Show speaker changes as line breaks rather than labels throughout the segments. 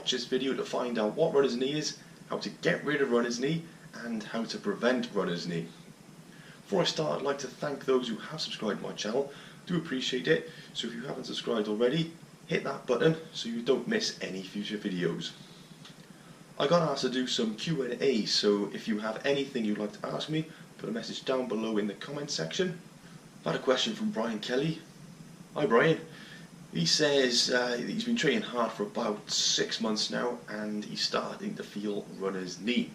watch this video to find out what runner's knee is, how to get rid of runner's knee, and how to prevent runner's knee. Before I start, I'd like to thank those who have subscribed to my channel. I do appreciate it, so if you haven't subscribed already, hit that button so you don't miss any future videos. I got asked to do some Q&A, so if you have anything you'd like to ask me, put a message down below in the comment section. I've had a question from Brian Kelly. Hi Brian. He says he's been training hard for about 6 months now and he's starting to feel runner's knee.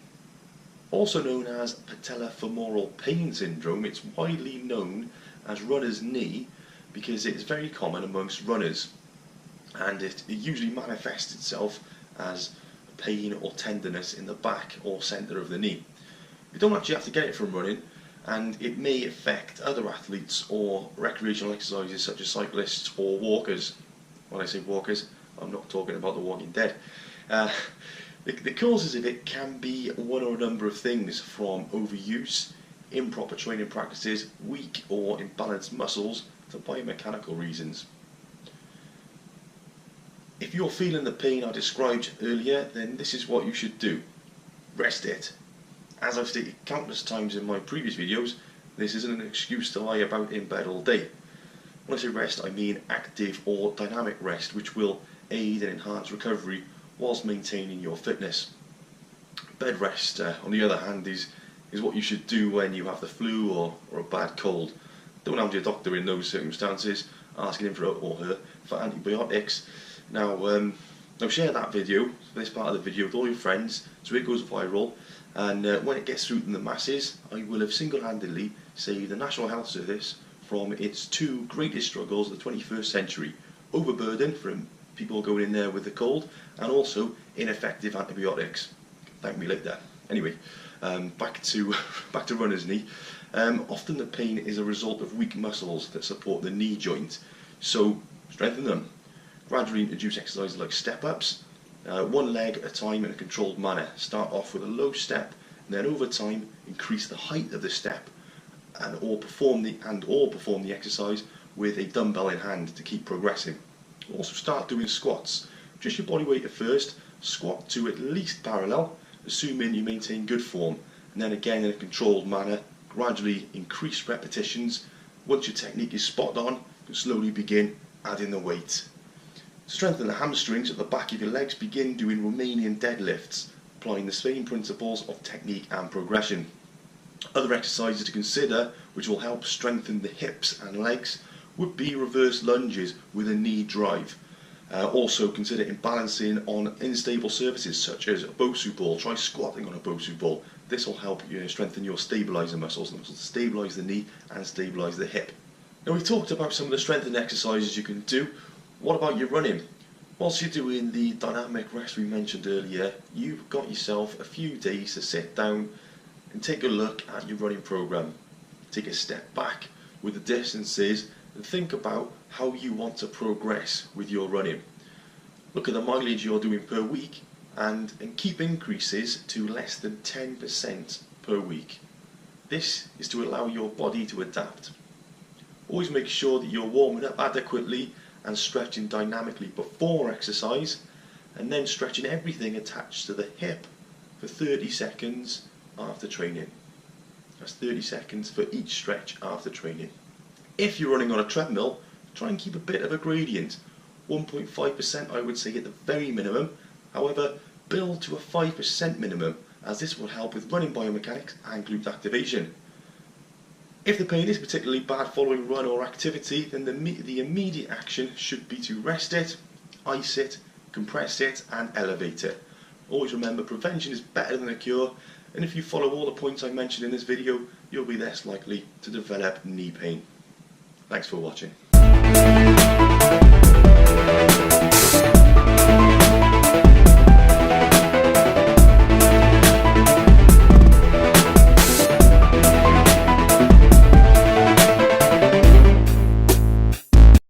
Also known as patellofemoral pain syndrome, it's widely known as runner's knee because it is very common amongst runners, and it usually manifests itself as pain or tenderness in the back or centre of the knee. You don't actually have to get it from running, and it may affect other athletes or recreational exercises such as cyclists or walkers. When I say walkers, I'm not talking about The Walking Dead. The causes of it can be one or a number of things, from overuse, improper training practices, weak or imbalanced muscles, to biomechanical reasons. If you're feeling the pain I described earlier, then this is what you should do. Rest it. As I've stated countless times in my previous videos, this isn't an excuse to lie about in bed all day. When I say rest, I mean active or dynamic rest, which will aid and enhance recovery whilst maintaining your fitness. Bed rest, on the other hand, is what you should do when you have the flu or a bad cold. Don't hand your doctor in those circumstances, asking him for antibiotics. Now share that video, this part of the video, with all your friends so it goes viral, and when it gets through to the masses, I will have single-handedly saved the National Health Service from its two greatest struggles of the 21st century: overburden from people going in there with the cold, and also ineffective antibiotics. Thank me later. Anyway, back to runner's knee. Often the pain is a result of weak muscles that support the knee joint, so strengthen them. Gradually introduce exercises like step-ups, one leg at a time in a controlled manner. Start off with a low step, and then over time increase the height of the step, or perform the exercise with a dumbbell in hand to keep progressing. Also start doing squats. Just your body weight at first. Squat to at least parallel, assuming you maintain good form, and then again in a controlled manner. Gradually increase repetitions. Once your technique is spot on, you can slowly begin adding the weight. To strengthen the hamstrings at the back of your legs, begin doing Romanian deadlifts, applying the same principles of technique and progression. Other exercises to consider which will help strengthen the hips and legs would be reverse lunges with a knee drive. Also consider imbalancing on unstable surfaces such as a Bosu ball. Try squatting on a Bosu ball. This will help you strengthen your stabiliser muscles, to stabilise the knee and stabilise the hip. Now, we talked about some of the strengthening exercises you can do. What about your running? Whilst you're doing the dynamic rest we mentioned earlier, you've got yourself a few days to sit down and take a look at your running program. Take a step back with the distances and think about how you want to progress with your running. Look at the mileage you're doing per week and keep increases to less than 10% per week. This is to allow your body to adapt. Always make sure that you're warming up adequately and stretching dynamically before exercise, and then stretching everything attached to the hip for 30 seconds after training. That's 30 seconds for each stretch after training. If you're running on a treadmill, try and keep a bit of a gradient. 1.5% I would say at the very minimum. However, build to a 5% minimum, as this will help with running biomechanics and glute activation. If the pain is particularly bad following run or activity, then the immediate action should be to rest it, ice it, compress it, and elevate it. Always remember, prevention is better than a cure, and if you follow all the points I mentioned in this video, you'll be less likely to develop knee pain. Thanks for watching.